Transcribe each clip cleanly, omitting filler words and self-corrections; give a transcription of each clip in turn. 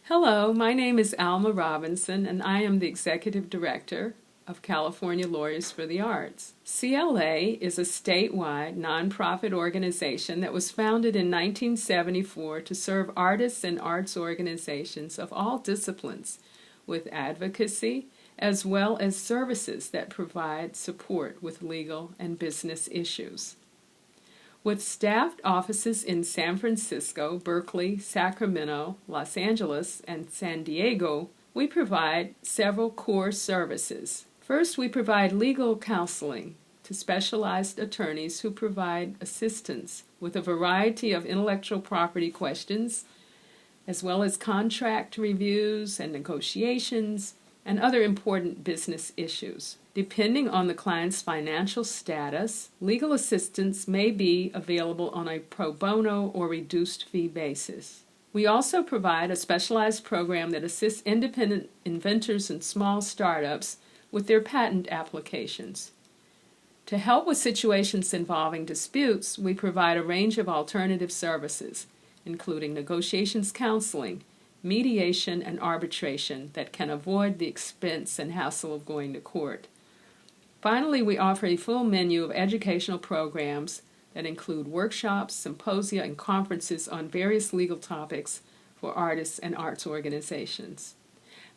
Hello, my name is Alma Robinson, and I am the Executive Director of California Lawyers for the Arts. CLA is a statewide nonprofit organization that was founded in 1974 to serve artists and arts organizations of all disciplines with advocacy as well as services that provide support with legal and business issues. With staffed offices in San Francisco, Berkeley, Sacramento, Los Angeles, and San Diego, we provide several core services. First, we provide legal counseling to specialized attorneys who provide assistance with a variety of intellectual property questions, as well as contract reviews and negotiations and other important business issues. Depending on the client's financial status, legal assistance may be available on a pro bono or reduced fee basis. We also provide a specialized program that assists independent inventors and small startups with their patent applications. To help with situations involving disputes, we provide a range of alternative services, including negotiations counseling, mediation, and arbitration that can avoid the expense and hassle of going to court. Finally, we offer a full menu of educational programs that include workshops, symposia, and conferences on various legal topics for artists and arts organizations.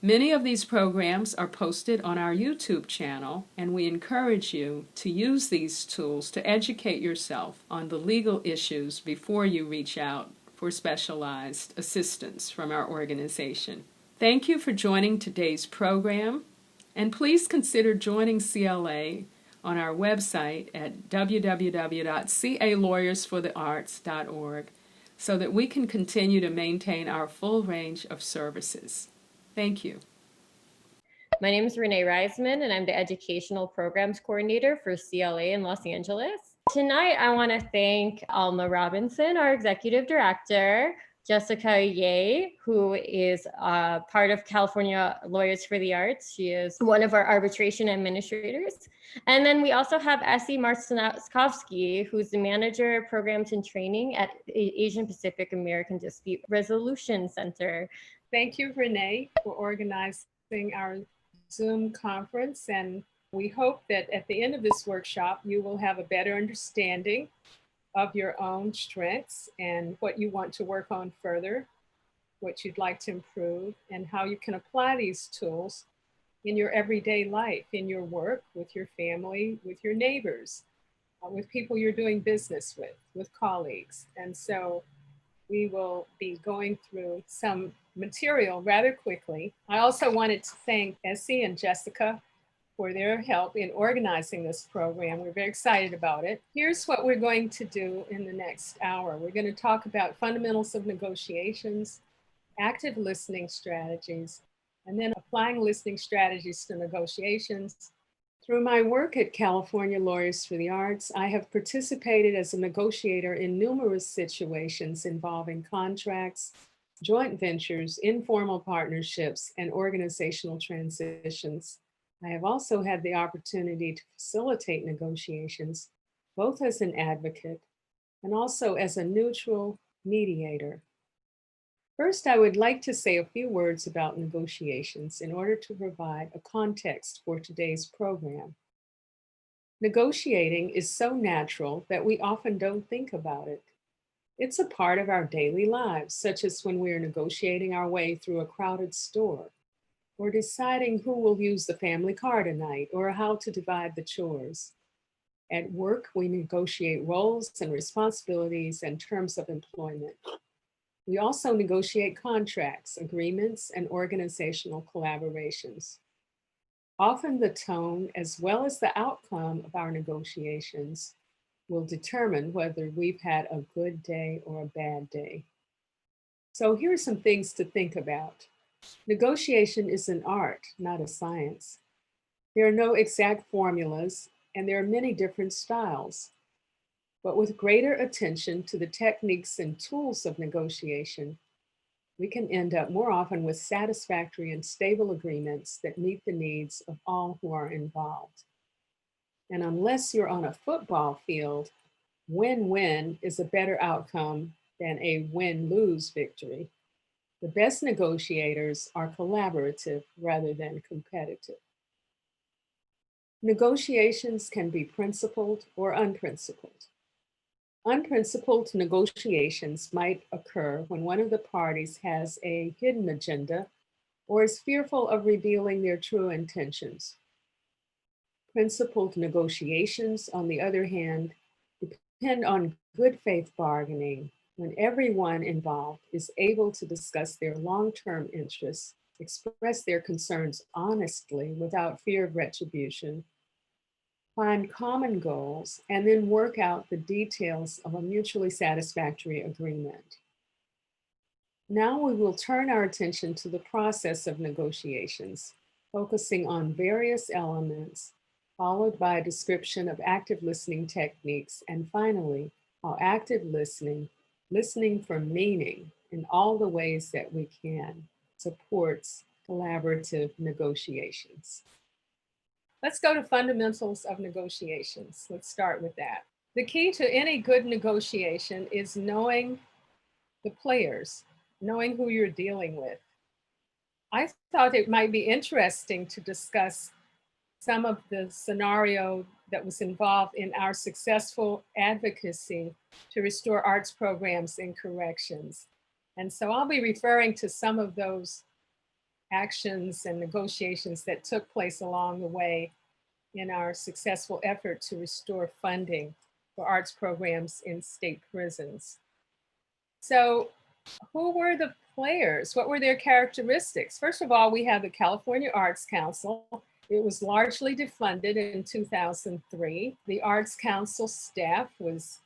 Many of these programs are posted on our YouTube channel, and we encourage you to use these tools to educate yourself on the legal issues before you reach out for specialized assistance from our organization. Thank you for joining today's program. And please consider joining CLA on our website at www.calawyersforthearts.org so that we can continue to maintain our full range of services. Thank you. My name is Renee Reisman, and I'm the Educational Programs Coordinator for CLA in Los Angeles. Tonight, I want to thank Alma Robinson, our Executive Director, Jessica Ye, who is part of California Lawyers for the Arts. She is one of our arbitration administrators. And then we also have Essie Marcinkowski, who's the Manager of Programs and Training at Asian Pacific American Dispute Resolution Center. Thank you, Renee, for organizing our Zoom conference. And we hope that at the end of this workshop, you will have a better understanding of your own strengths and what you want to work on further, what you'd like to improve, and how you can apply these tools in your everyday life, in your work, with your family, with your neighbors, with people you're doing business with colleagues. And so we will be going through some material rather quickly. I also wanted to thank Essie and Jessica for their help in organizing this program. We're very excited about it. Here's what we're going to do in the next hour. We're going to talk about fundamentals of negotiations, active listening strategies, and then applying listening strategies to negotiations. Through my work at California Lawyers for the Arts, I have participated as a negotiator in numerous situations involving contracts, joint ventures, informal partnerships, and organizational transitions. I have also had the opportunity to facilitate negotiations, both as an advocate and also as a neutral mediator. First, I would like to say a few words about negotiations in order to provide a context for today's program. Negotiating is so natural that we often don't think about it. It's a part of our daily lives, such as when we are negotiating our way through a crowded store, or deciding who will use the family car tonight, or how to divide the chores. At work, we negotiate roles and responsibilities and terms of employment. We also negotiate contracts, agreements, and organizational collaborations. Often the tone, as well as the outcome of our negotiations, will determine whether we've had a good day or a bad day. So here are some things to think about. Negotiation is an art, not a science. There are no exact formulas, and there are many different styles. But with greater attention to the techniques and tools of negotiation, we can end up more often with satisfactory and stable agreements that meet the needs of all who are involved. And unless you're on a football field, win-win is a better outcome than a win-lose victory. The best negotiators are collaborative rather than competitive. Negotiations can be principled or unprincipled. Unprincipled negotiations might occur when one of the parties has a hidden agenda or is fearful of revealing their true intentions. Principled negotiations, on the other hand, depend on good faith bargaining when everyone involved is able to discuss their long-term interests, express their concerns honestly without fear of retribution, find common goals, and then work out the details of a mutually satisfactory agreement. Now we will turn our attention to the process of negotiations, focusing on various elements, followed by a description of active listening techniques, and finally, how active listening, listening for meaning in all the ways that we can, supports collaborative negotiations. Let's go to fundamentals of negotiations. Let's start with that. The key to any good negotiation is knowing the players, knowing who you're dealing with. I thought it might be interesting to discuss some of the scenario that was involved in our successful advocacy to restore arts programs in corrections. And so I'll be referring to some of those actions and negotiations that took place along the way in our successful effort to restore funding for arts programs in state prisons. So who were the players? What were their characteristics? First of all, we have the California Arts Council. It was largely defunded in 2003. The Arts Council staff was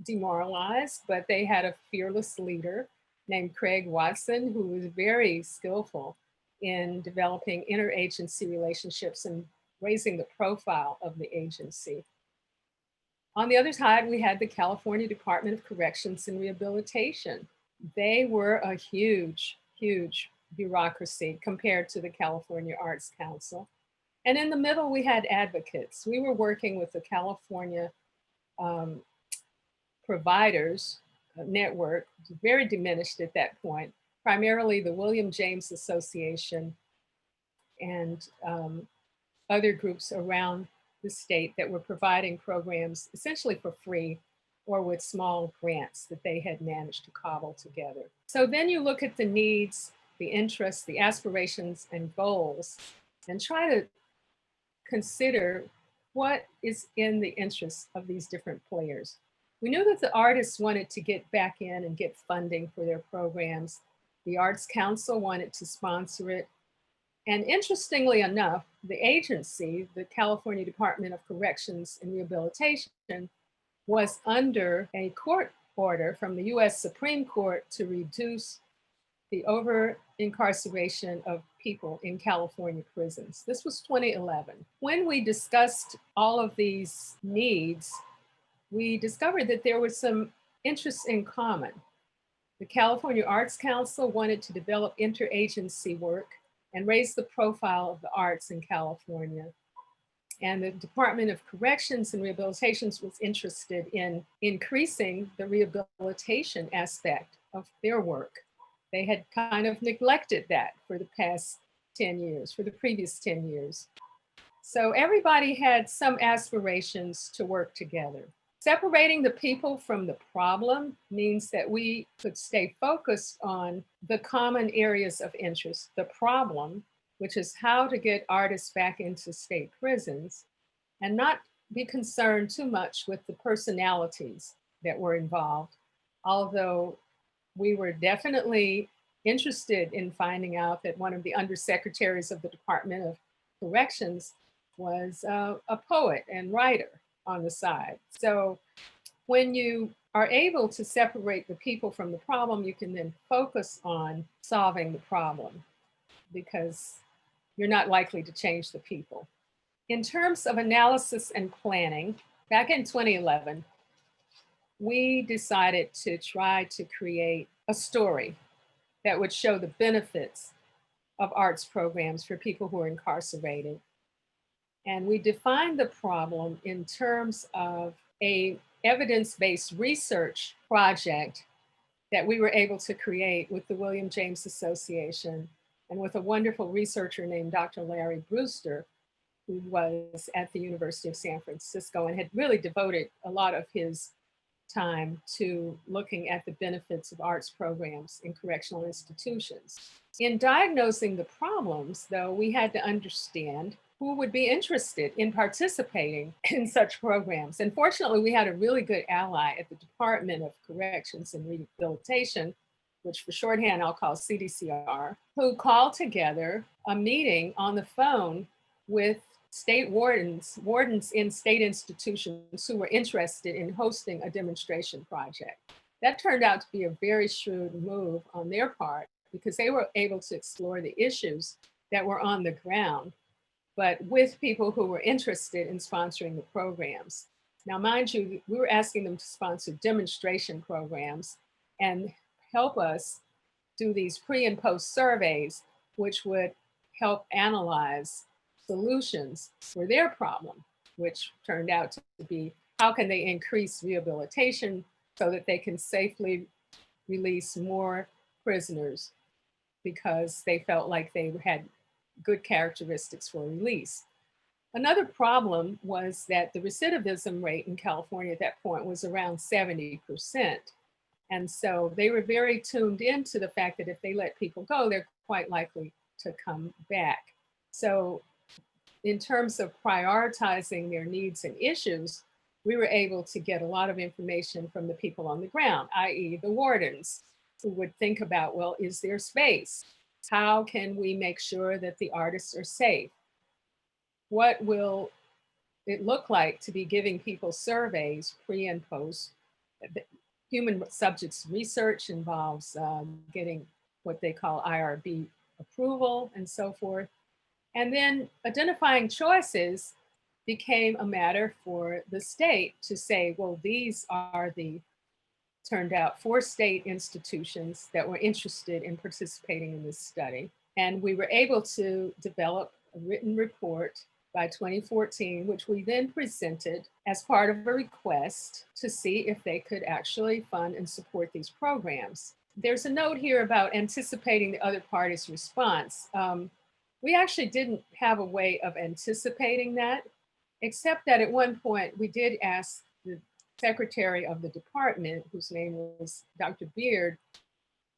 demoralized, but they had a fearless leader named Craig Watson, who was very skillful in developing interagency relationships and raising the profile of the agency. On the other side, we had the California Department of Corrections and Rehabilitation. They were a huge, huge bureaucracy compared to the California Arts Council. And in the middle, we had advocates. We were working with the California providers network, very diminished at that point, primarily the William James Association and other groups around the state that were providing programs essentially for free or with small grants that they had managed to cobble together. So then you look at the needs, the interests, the aspirations and goals, and try to consider what is in the interests of these different players. We knew that the artists wanted to get back in and get funding for their programs. The Arts Council wanted to sponsor it. And interestingly enough, the agency, the California Department of Corrections and Rehabilitation, was under a court order from the US Supreme Court to reduce the over-incarceration of people in California prisons. This was 2011. When we discussed all of these needs, we discovered that there were some interests in common. The California Arts Council wanted to develop interagency work and raise the profile of the arts in California. And the Department of Corrections and Rehabilitation was interested in increasing the rehabilitation aspect of their work. They had kind of neglected that for the past 10 years, for the previous 10 years. So everybody had some aspirations to work together. Separating the people from the problem means that we could stay focused on the common areas of interest, the problem, which is how to get artists back into state prisons, and not be concerned too much with the personalities that were involved, although we were definitely interested in finding out that one of the undersecretaries of the Department of Corrections was a poet and writer on the side. So when you are able to separate the people from the problem, you can then focus on solving the problem because you're not likely to change the people. In terms of analysis and planning, back in 2011, we decided to try to create a story that would show the benefits of arts programs for people who are incarcerated. And we defined the problem in terms of a evidence-based research project that we were able to create with the William James Association and with a wonderful researcher named Dr. Larry Brewster, who was at the University of San Francisco and had really devoted a lot of his time to looking at the benefits of arts programs in correctional institutions. In diagnosing the problems, though, we had to understand who would be interested in participating in such programs. And fortunately, we had a really good ally at the Department of Corrections and Rehabilitation, which for shorthand I'll call CDCR, who called together a meeting on the phone with state wardens in state institutions who were interested in hosting a demonstration project. That turned out to be a very shrewd move on their part because they were able to explore the issues that were on the ground, but with people who were interested in sponsoring the programs. Now, mind you, we were asking them to sponsor demonstration programs and help us do these pre and post surveys, which would help analyze solutions for their problem, which turned out to be how can they increase rehabilitation so that they can safely release more prisoners because they felt like they had good characteristics for release. Another problem was that the recidivism rate in California at that point was around 70%. And so they were very tuned into the fact that if they let people go, they're quite likely to come back. So in terms of prioritizing their needs and issues, we were able to get a lot of information from the people on the ground, i.e. the wardens, who would think about, well, is there space? How can we make sure that the artists are safe? What will it look like to be giving people surveys pre and post? Human subjects research involves getting what they call IRB approval and so forth. And then identifying choices became a matter for the state to say, well, these are the, turned out, 4 state institutions that were interested in participating in this study. And we were able to develop a written report by 2014, which we then presented as part of a request to see if they could actually fund and support these programs. There's a note here about anticipating the other party's response. We actually didn't have a way of anticipating that, except that at one point we did ask the secretary of the department, whose name was Dr. Beard,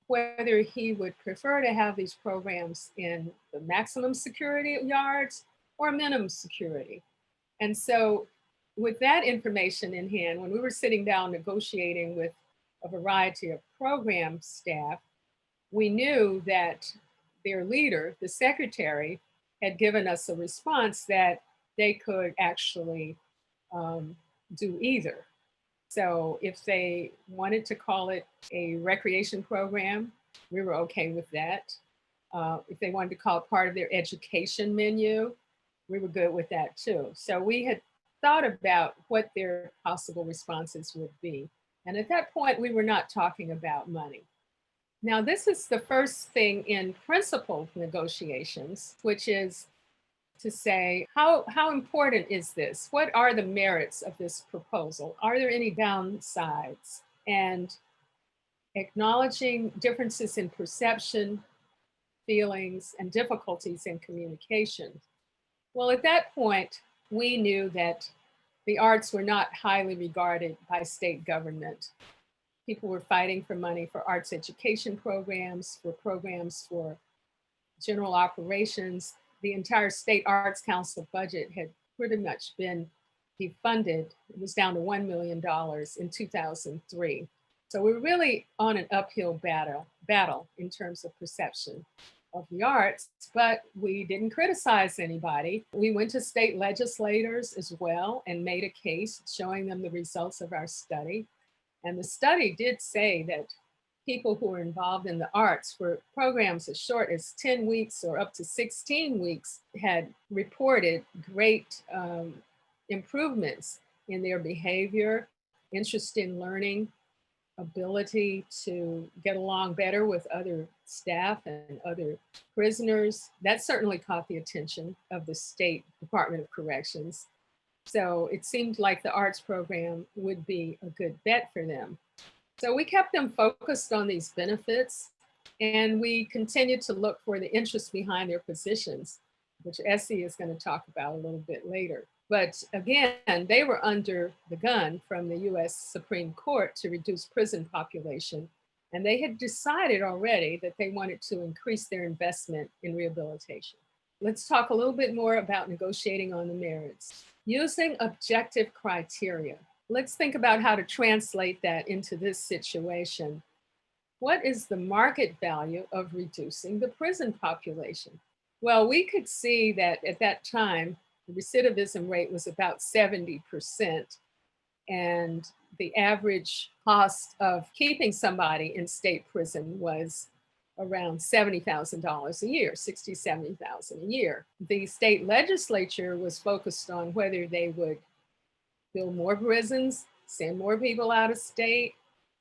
whether he would prefer to have these programs in the maximum security yards or minimum security. And so with that information in hand, when we were sitting down negotiating with a variety of program staff, we knew that their leader, the secretary, had given us a response that they could actually do either. So if they wanted to call it a recreation program, we were okay with that. If they wanted to call it part of their education menu, we were good with that too. So we had thought about what their possible responses would be. And at that point, we were not talking about money. Now, this is the first thing in principle negotiations, which is to say, how important is this? What are the merits of this proposal? Are there any downsides? And acknowledging differences in perception, feelings, and difficulties in communication. Well, at that point, we knew that the arts were not highly regarded by state government. People were fighting for money for arts education programs for general operations. The entire state arts council budget had pretty much been defunded. It was down to $1 million in 2003. So we were really on an uphill battle in terms of perception of the arts, but we didn't criticize anybody. We went to state legislators as well and made a case showing them the results of our study. And the study did say that people who were involved in the arts for programs as short as 10 weeks or up to 16 weeks had reported great improvements in their behavior, interest in learning, ability to get along better with other staff and other prisoners. That certainly caught the attention of the State Department of Corrections. So it seemed like the arts program would be a good bet for them. So we kept them focused on these benefits, and we continued to look for the interest behind their positions, which Essie is going to talk about a little bit later. But again, they were under the gun from the US Supreme Court to reduce prison population. And they had decided already that they wanted to increase their investment in rehabilitation. Let's talk a little bit more about negotiating on the merits. Using objective criteria. Let's think about how to translate that into this situation. What is the market value of reducing the prison population? Well, we could see that at that time, the recidivism rate was about 70%, and the average cost of keeping somebody in state prison was around $70,000 a year, 60, 70,000 a year. The state legislature was focused on whether they would build more prisons, send more people out of state.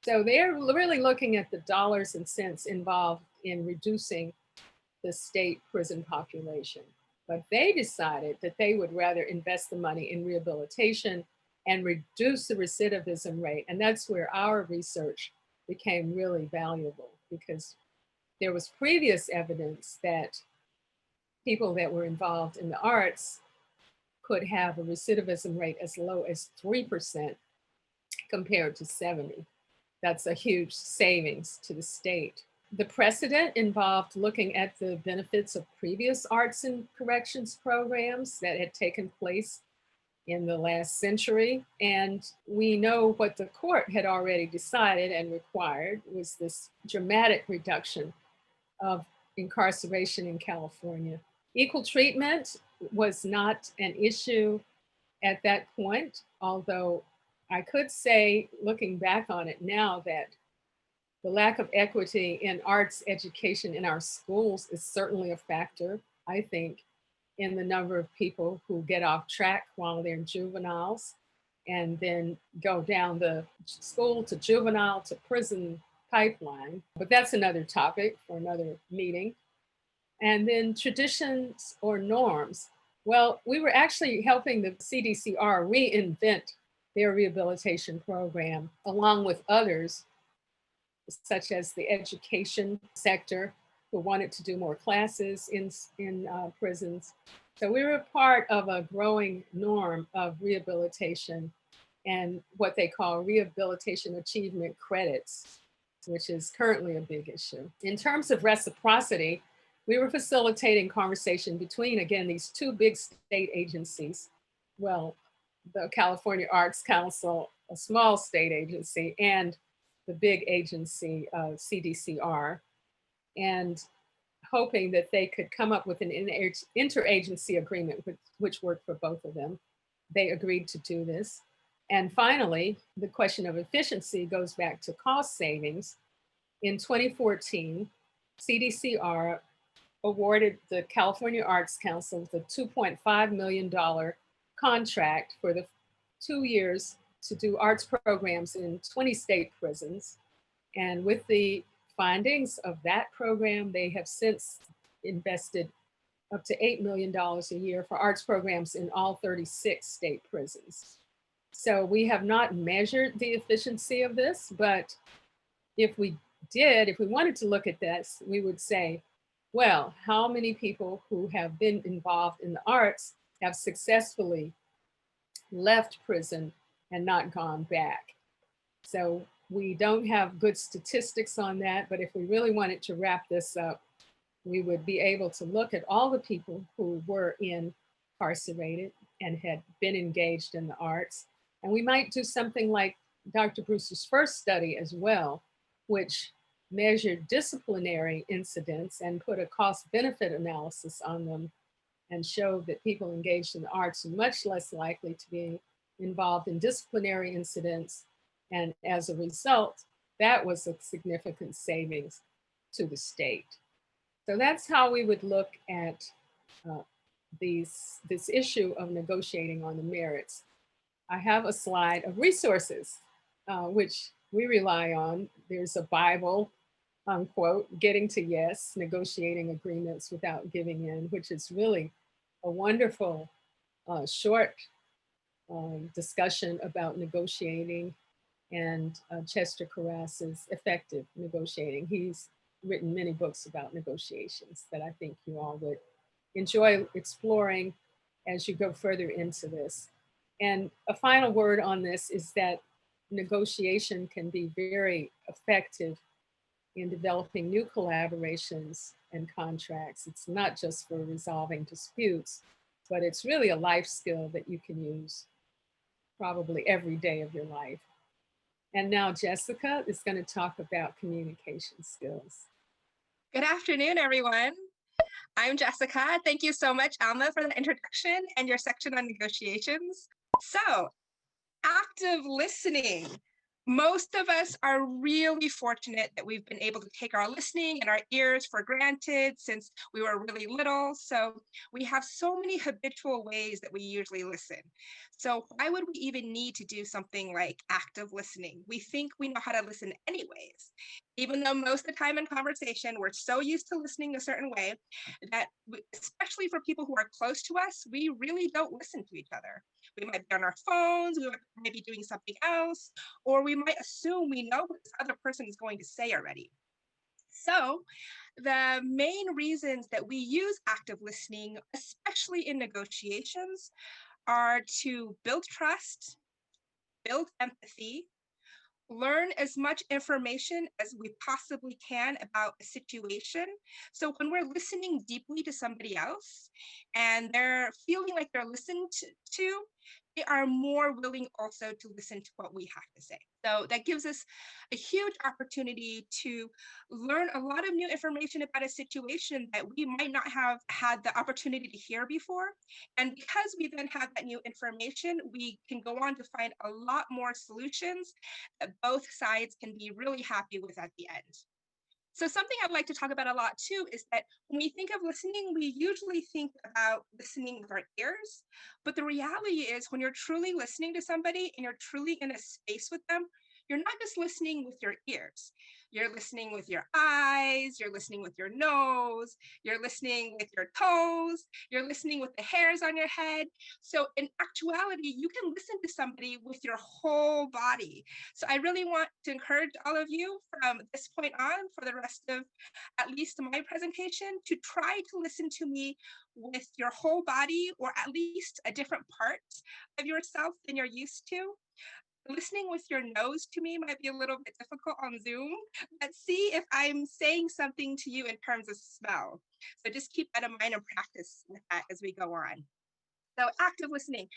So they're really looking at the dollars and cents involved in reducing the state prison population. But they decided that they would rather invest the money in rehabilitation and reduce the recidivism rate. And that's where our research became really valuable, because there was previous evidence that people that were involved in the arts could have a recidivism rate as low as 3% compared to 70. That's a huge savings to the state. The precedent involved looking at the benefits of previous arts and corrections programs that had taken place in the last century. And we know what the court had already decided and required was this dramatic reduction of incarceration in California. Equal treatment was not an issue at that point, although I could say, looking back on it now, that the lack of equity in arts education in our schools is certainly a factor, I think, in the number of people who get off track while they're juveniles and then go down the school to juvenile to prison pipeline. But that's another topic for another meeting. And then traditions or norms. Well, we were actually helping the CDCR reinvent their rehabilitation program, along with others, such as the education sector, who wanted to do more classes in prisons. So we were part of a growing norm of rehabilitation and what they call rehabilitation achievement credits, which is currently a big issue. In terms of reciprocity, we were facilitating conversation between, again, these two big state agencies. Well, the California Arts Council, a small state agency, and the big agency of CDCR, and hoping that they could come up with an interagency agreement which worked for both of them. They agreed to do this. And finally, the question of efficiency goes back to cost savings. In 2014, CDCR awarded the California Arts Council with a $2.5 million contract for the 2 years to do arts programs in 20 state prisons. And with the findings of that program, they have since invested up to $8 million a year for arts programs in all 36 state prisons. So we have not measured the efficiency of this, but if we wanted to look at this, we would say, well, how many people who have been involved in the arts have successfully left prison and not gone back? So we don't have good statistics on that, but if we really wanted to wrap this up, we would be able to look at all the people who were incarcerated and had been engaged in the arts. And we might do something like Dr. Brewster's first study as well, which measured disciplinary incidents and put a cost-benefit analysis on them and showed that people engaged in the arts are much less likely to be involved in disciplinary incidents. And as a result, that was a significant savings to the state. So that's how we would look at this issue of negotiating on the merits. I have a slide of resources, which we rely on. There's a Bible, unquote, Getting to Yes, Negotiating Agreements Without Giving In, which is really a wonderful short discussion about negotiating and Chester Carras's Effective Negotiating. He's written many books about negotiations that I think you all would enjoy exploring as you go further into this. And a final word on this is that negotiation can be very effective in developing new collaborations and contracts. It's not just for resolving disputes, but it's really a life skill that you can use probably every day of your life. And now Jessica is going to talk about communication skills. Good afternoon, everyone. I'm Jessica. Thank you so much, Alma, for the introduction and your section on negotiations. So, active listening. Most of us are really fortunate that we've been able to take our listening and our ears for granted since we were really little. So we have so many habitual ways that we usually listen. So why would we even need to do something like active listening? We think we know how to listen anyways, even though most of the time in conversation, we're so used to listening a certain way that, especially for people who are close to us, we really don't listen to each other. We might be on our phones, we might be doing something else, or we might assume we know what this other person is going to say already. So the main reasons that we use active listening, especially in negotiations, are to build trust, build empathy, learn as much information as we possibly can about a situation. So when we're listening deeply to somebody else and they're feeling like they're listened to, they are more willing also to listen to what we have to say. So that gives us a huge opportunity to learn a lot of new information about a situation that we might not have had the opportunity to hear before. And because we then have that new information, we can go on to find a lot more solutions that both sides can be really happy with at the end. So something I'd like to talk about a lot too is that when we think of listening, we usually think about listening with our ears. But the reality is when you're truly listening to somebody and you're truly in a space with them, you're not just listening with your ears. You're listening with your eyes, you're listening with your nose, you're listening with your toes, you're listening with the hairs on your head. So in actuality, you can listen to somebody with your whole body. So I really want to encourage all of you from this point on for the rest of at least my presentation to try to listen to me with your whole body or at least a different part of yourself than you're used to. Listening with your nose to me might be a little bit difficult on Zoom, but see if I'm saying something to you in terms of smell. So just keep that in mind and practice with that as we go on. So active listening.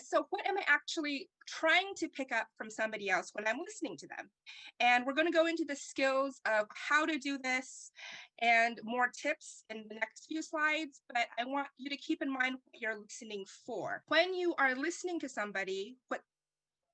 So what am I actually trying to pick up from somebody else when I'm listening to them? And we're going to go into the skills of how to do this and more tips in the next few slides, but I want you to keep in mind what you're listening for. When you are listening to somebody,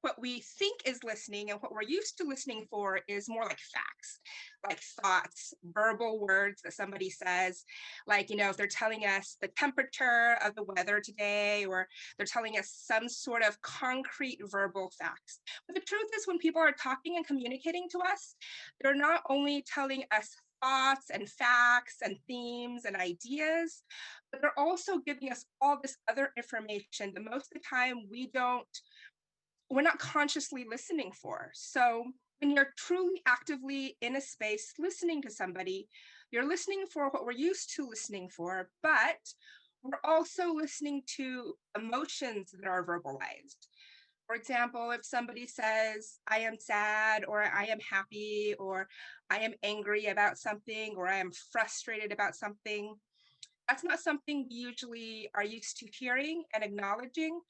what we think is listening and what we're used to listening for is more like facts, like thoughts, verbal words that somebody says, like, if they're telling us the temperature of the weather today, or they're telling us some sort of concrete verbal facts. But the truth is when people are talking and communicating to us, they're not only telling us thoughts and facts and themes and ideas, but they're also giving us all this other information that most of the time we're not consciously listening for. So when you're truly actively in a space listening to somebody, you're listening for what we're used to listening for, but we're also listening to emotions that are verbalized. For example, if somebody says, I am sad, or I am happy, or I am angry about something, or I am frustrated about something, that's not something we usually are used to hearing and acknowledging.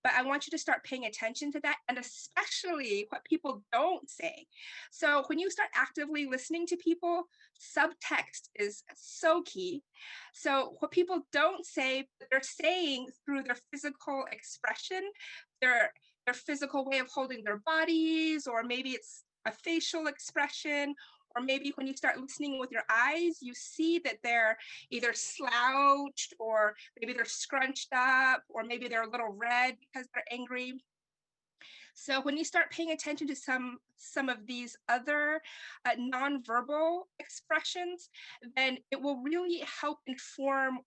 But I want you to start paying attention to that, and especially what people don't say. So when you start actively listening to people, subtext is so key. So what people don't say, they're saying through their physical expression, their physical way of holding their bodies, or maybe it's a facial expression, or maybe when you start listening with your eyes, you see that they're either slouched, or maybe they're scrunched up, or maybe they're a little red because they're angry. So when you start paying attention to some of these other nonverbal expressions, then it will really help inform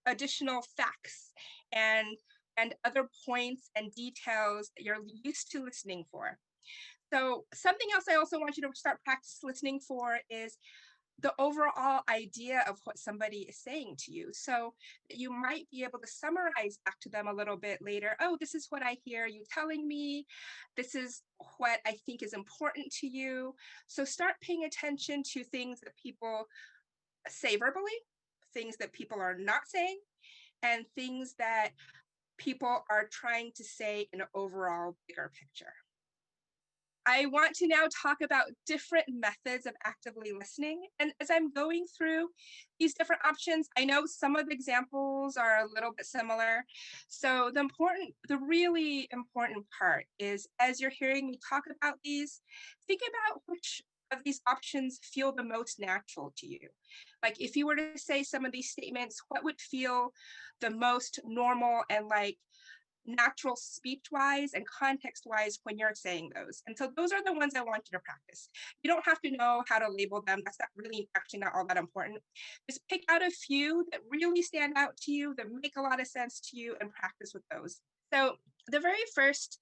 additional facts and other points and details that you're used to listening for. So something else I also want you to start practice listening for is the overall idea of what somebody is saying to you. So you might be able to summarize back to them a little bit later. Oh, this is what I hear you telling me. This is what I think is important to you. So start paying attention to things that people say verbally, things that people are not saying, and things that people are trying to say in an overall bigger picture. I want to now talk about different methods of actively listening. And as I'm going through these different options, I know some of the examples are a little bit similar. So the really important part is, as you're hearing me talk about these, think about which of these options feel the most natural to you. Like if you were to say some of these statements, what would feel the most normal and like natural speech-wise and context-wise when you're saying those. And so those are the ones I want you to practice. You don't have to know how to label them. That's not really actually not all that important. Just pick out a few that really stand out to you, that make a lot of sense to you, and practice with those. So the very first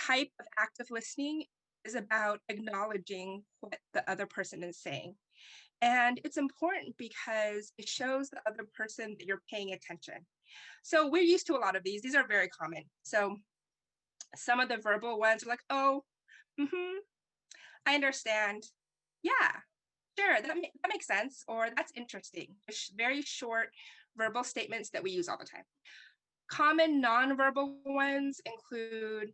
type of active listening is about acknowledging what the other person is saying. And it's important because it shows the other person that you're paying attention. So we're used to a lot of these. These are very common. So some of the verbal ones are like, oh, I understand. Yeah, sure, that makes sense. Or that's interesting. Very short verbal statements that we use all the time. Common nonverbal ones include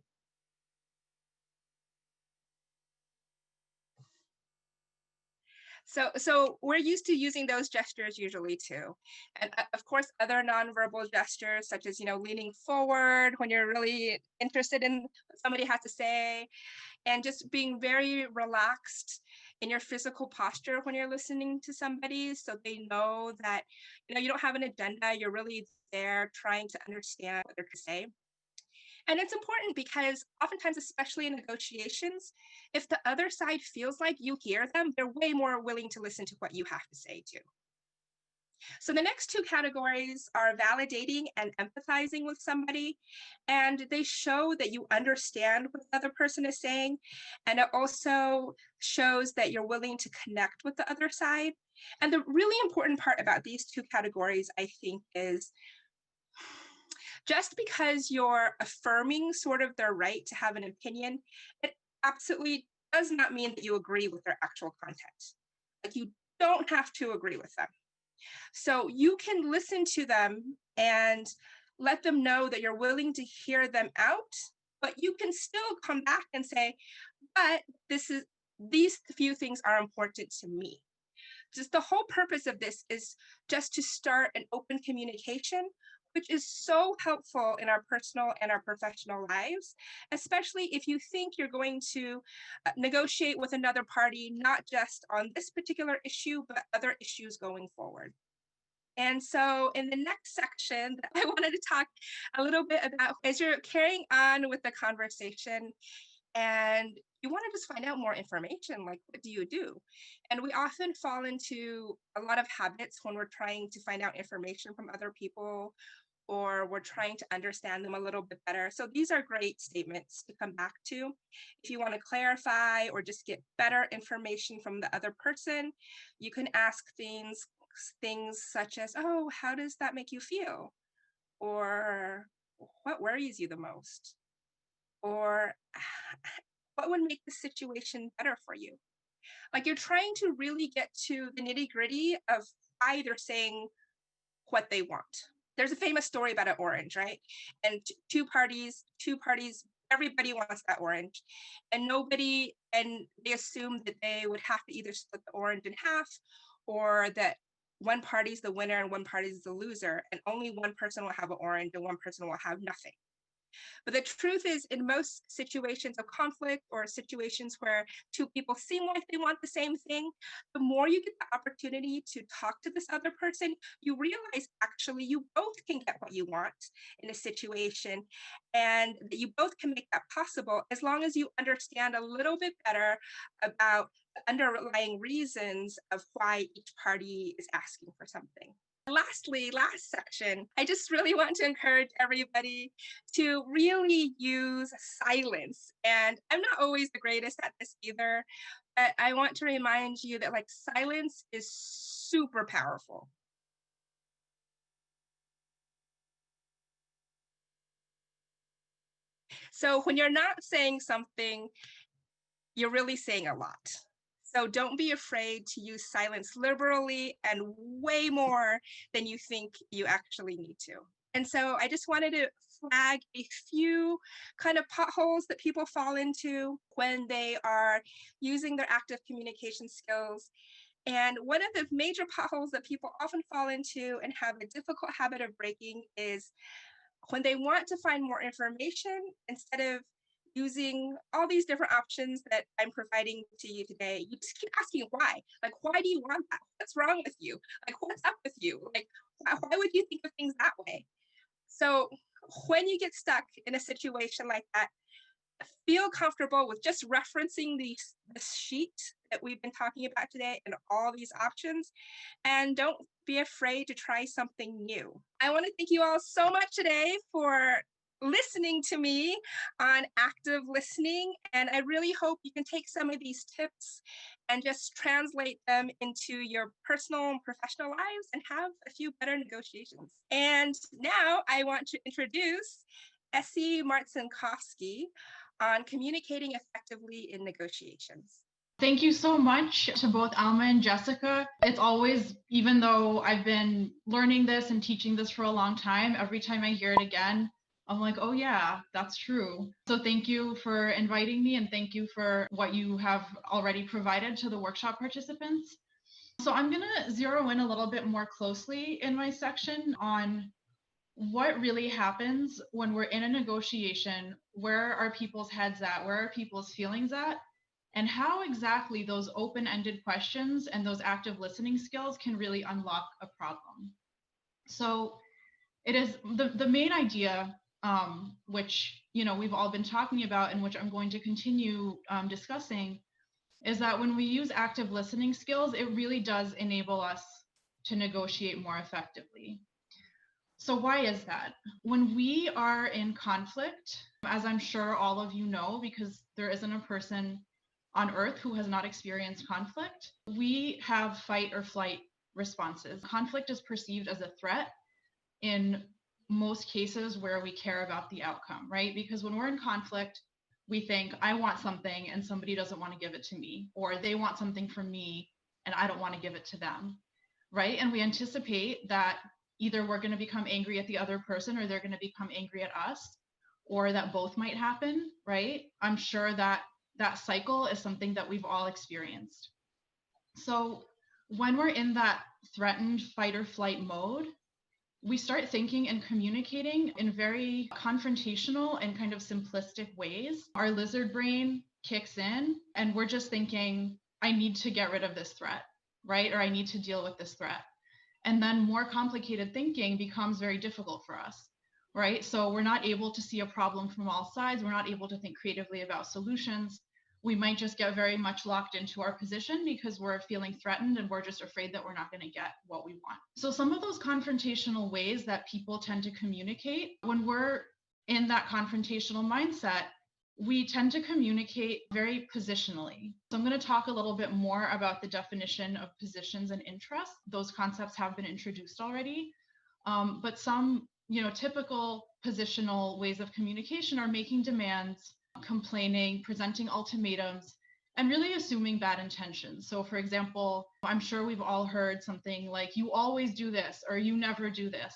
So we're used to using those gestures usually too. And of course, other nonverbal gestures such as, leaning forward when you're really interested in what somebody has to say, and just being very relaxed in your physical posture when you're listening to somebody, so they know that, you don't have an agenda, you're really there trying to understand what they're to say. And it's important because oftentimes, especially in negotiations, if the other side feels like you hear them, they're way more willing to listen to what you have to say too. So the next two categories are validating and empathizing with somebody. And they show that you understand what the other person is saying. And it also shows that you're willing to connect with the other side. And the really important part about these two categories, I think, is just because you're affirming sort of their right to have an opinion, it absolutely does not mean that you agree with their actual content. Like you don't have to agree with them. So you can listen to them and let them know that you're willing to hear them out, but you can still come back and say, but these few things are important to me. Just the whole purpose of this is just to start an open communication, which is so helpful in our personal and our professional lives, especially if you think you're going to negotiate with another party, not just on this particular issue, but other issues going forward. And so in the next section, I wanted to talk a little bit about, as you're carrying on with the conversation and you want to just find out more information, like what do you do? And we often fall into a lot of habits when we're trying to find out information from other people, or we're trying to understand them a little bit better. So these are great statements to come back to. If you want to clarify or just get better information from the other person, you can ask things such as, oh, how does that make you feel? Or what worries you the most? Or what would make the situation better for you? Like you're trying to really get to the nitty gritty of why they're saying what they want. There's a famous story about an orange, right? And two parties, everybody wants that orange. And they assume that they would have to either split the orange in half, or that one party's the winner and one party's the loser, and only one person will have an orange and one person will have nothing. But the truth is, in most situations of conflict or situations where two people seem like they want the same thing, the more you get the opportunity to talk to this other person, you realize actually you both can get what you want in a situation, and that you both can make that possible as long as you understand a little bit better about the underlying reasons of why each party is asking for something. Lastly, last section, I just really want to encourage everybody to really use silence. And I'm not always the greatest at this either, but I want to remind you that like silence is super powerful. So when you're not saying something, you're really saying a lot. So don't be afraid to use silence liberally and way more than you think you actually need to. And so I just wanted to flag a few kind of potholes that people fall into when they are using their active communication skills. And one of the major potholes that people often fall into and have a difficult habit of breaking is when they want to find more information, instead of using all these different options that I'm providing to you today, you just keep asking why. Like, why do you want that? What's wrong with you? Like, what's up with you? Like, why would you think of things that way? So when you get stuck in a situation like that, feel comfortable with just referencing this sheet that we've been talking about today and all these options, and don't be afraid to try something new. I want to thank you all so much today for listening to me on active listening, and I really hope you can take some of these tips and just translate them into your personal and professional lives and have a few better negotiations. And now I want to introduce Essie Martzinkowski on communicating effectively in negotiations. Thank you so much to both Alma and Jessica. It's always, even though I've been learning this and teaching this for a long time, every time I hear it again, I'm like, oh yeah, that's true. So thank you for inviting me, and thank you for what you have already provided to the workshop participants. So I'm going to zero in a little bit more closely in my section on what really happens when we're in a negotiation. Where are people's heads at? Where are people's feelings at? And how exactly those open-ended questions and those active listening skills can really unlock a problem. So it is the main idea, which we've all been talking about and which I'm going to continue discussing, is that when we use active listening skills, it really does enable us to negotiate more effectively. So why is that? When we are in conflict, as I'm sure all of you know, because there isn't a person on earth who has not experienced conflict, we have fight or flight responses. Conflict is perceived as a threat in most cases where we care about the outcome, right? Because when we're in conflict, we think, I want something and somebody doesn't want to give it to me, or they want something from me and I don't want to give it to them, right? And we anticipate that either we're going to become angry at the other person, or they're going to become angry at us, or that both might happen, right? I'm sure that that cycle is something that we've all experienced. So when we're in that threatened fight or flight mode, we start thinking and communicating in very confrontational and kind of simplistic ways. Our lizard brain kicks in and we're just thinking, I need to get rid of this threat, right? Or I need to deal with this threat. And then more complicated thinking becomes very difficult for us, right? So we're not able to see a problem from all sides. We're not able to think creatively about solutions. We might just get very much locked into our position because we're feeling threatened and we're just afraid that we're not going to get what we want. So some of those confrontational ways that people tend to communicate, when we're in that confrontational mindset, we tend to communicate very positionally. So I'm going to talk a little bit more about the definition of positions and interests. Those concepts have been introduced already, but some typical positional ways of communication are making demands, complaining, presenting ultimatums, and really assuming bad intentions. So for example, I'm sure we've all heard something like, you always do this, or you never do this,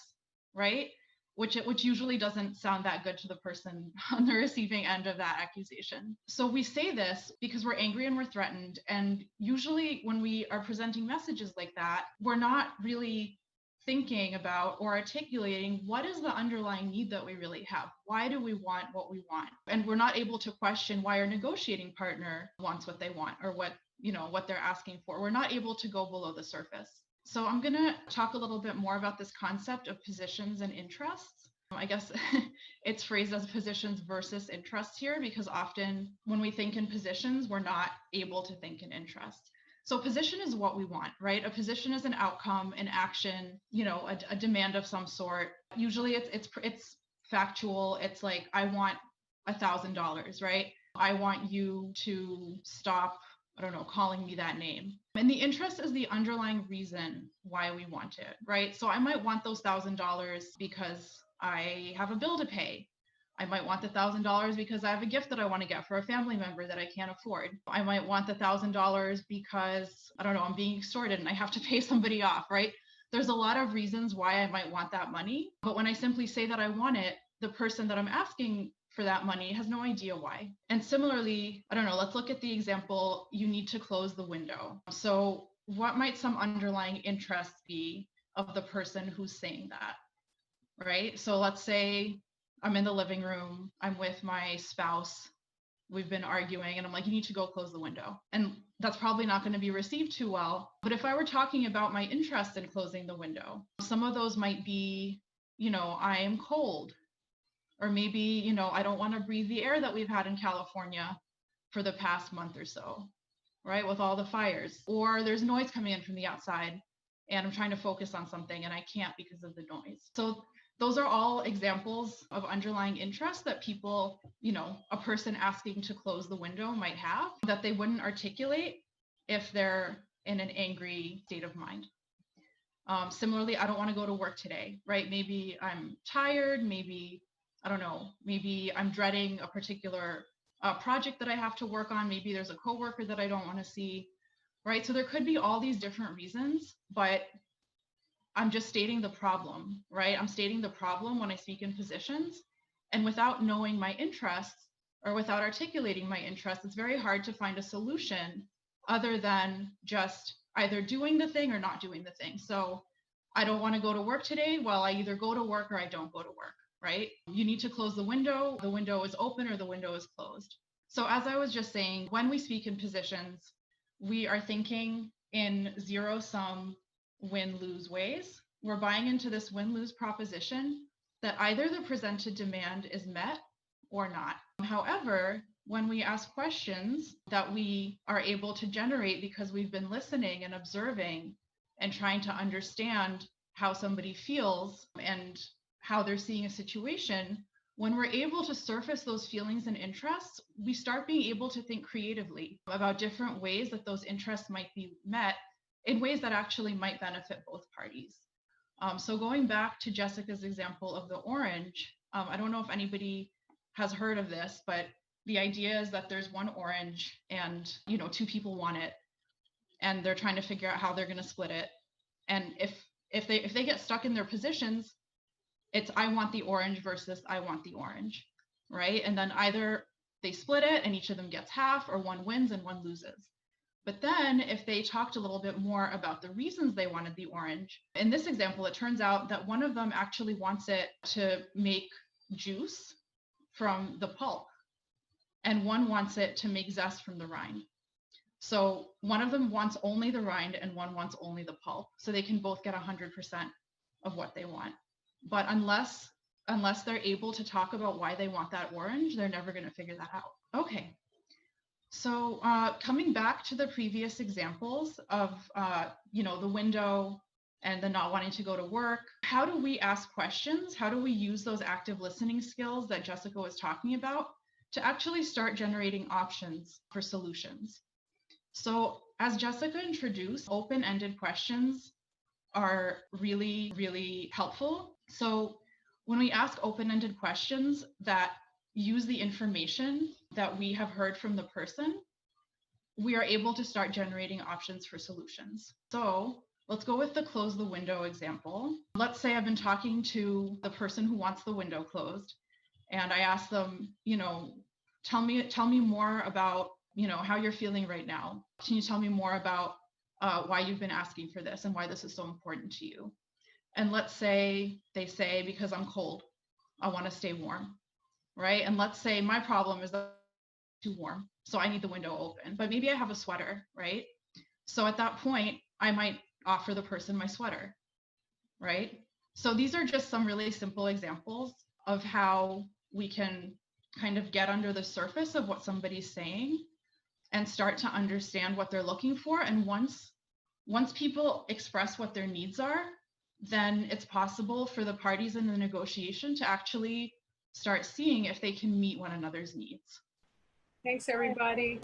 right? Which usually doesn't sound that good to the person on the receiving end of that accusation. So we say this because we're angry and we're threatened. And usually when we are presenting messages like that, we're not really thinking about or articulating what is the underlying need that we really have. Why do we want what we want? And we're not able to question why our negotiating partner wants what they want, or what they're asking for. We're not able to go below the surface. So I'm going to talk a little bit more about this concept of positions and interests. I guess it's phrased as positions versus interests here, because often when we think in positions, we're not able to think in interests. So position is what we want, right? A position is an outcome, an action, a demand of some sort. Usually it's factual. It's like, I want $1,000, right? I want you to stop, I don't know, calling me that name. And the interest is the underlying reason why we want it, right? So I might want those $1,000 because I have a bill to pay. I might want the $1,000 because I have a gift that I want to get for a family member that I can't afford. I might want the $1,000 because, I don't know, I'm being extorted and I have to pay somebody off, right? There's a lot of reasons why I might want that money. But when I simply say that I want it, the person that I'm asking for that money has no idea why. And similarly, I don't know, let's look at the example, you need to close the window. So what might some underlying interest be of the person who's saying that, right? So let's say I'm in the living room, I'm with my spouse, we've been arguing, and I'm like, you need to go close the window. And that's probably not going to be received too well. But if I were talking about my interest in closing the window, some of those might be, I am cold. Or maybe, I don't want to breathe the air that we've had in California for the past month or so, right? With all the fires. Or there's noise coming in from the outside and I'm trying to focus on something and I can't because of the noise. So those are all examples of underlying interest that people, a person asking to close the window might have that they wouldn't articulate if they're in an angry state of mind. Similarly, I don't want to go to work today, right? Maybe I'm tired, maybe, I don't know, maybe I'm dreading a particular project that I have to work on. Maybe there's a coworker that I don't want to see, right? So there could be all these different reasons, but I'm just stating the problem, right? I'm stating the problem when I speak in positions. And without knowing my interests or without articulating my interests, it's very hard to find a solution other than just either doing the thing or not doing the thing. So I don't want to go to work today. Well, I either go to work or I don't go to work, right? You need to close the window is open or the window is closed. So as I was just saying, when we speak in positions, we are thinking in zero-sum win-lose ways. We're buying into this win-lose proposition that either the presented demand is met or not. However, when we ask questions that we are able to generate because we've been listening and observing and trying to understand how somebody feels and how they're seeing a situation, when we're able to surface those feelings and interests, we start being able to think creatively about different ways that those interests might be met in ways that actually might benefit both parties. So going back to Jessica's example of the orange, I don't know if anybody has heard of this, but the idea is that there's one orange and, two people want it and they're trying to figure out how they're going to split it. And if they get stuck in their positions, it's I want the orange versus I want the orange, right? And then either they split it and each of them gets half, or one wins and one loses. But then if they talked a little bit more about the reasons they wanted the orange, in this example, it turns out that one of them actually wants it to make juice from the pulp, and one wants it to make zest from the rind. So one of them wants only the rind and one wants only the pulp. So they can both get 100% of what they want. But unless they're able to talk about why they want that orange, they're never going to figure that out. Okay. So coming back to the previous examples of, the window and the not wanting to go to work, how do we ask questions? How do we use those active listening skills that Jessica was talking about to actually start generating options for solutions? So as Jessica introduced, open-ended questions are really, really helpful. So when we ask open-ended questions that use the information that we have heard from the person, we are able to start generating options for solutions. So let's go with the close the window example. Let's say I've been talking to the person who wants the window closed, and I ask them, tell me more about, how you're feeling right now. Can you tell me more about why you've been asking for this and why this is so important to you? And let's say they say, because I'm cold, I want to stay warm, right? And let's say my problem is that it's too warm, so I need the window open, but maybe I have a sweater, right? So at that point, I might offer the person my sweater, right? So these are just some really simple examples of how we can kind of get under the surface of what somebody's saying and start to understand what they're looking for. And once people express what their needs are, then it's possible for the parties in the negotiation to actually start seeing if they can meet one another's needs. Thanks, everybody.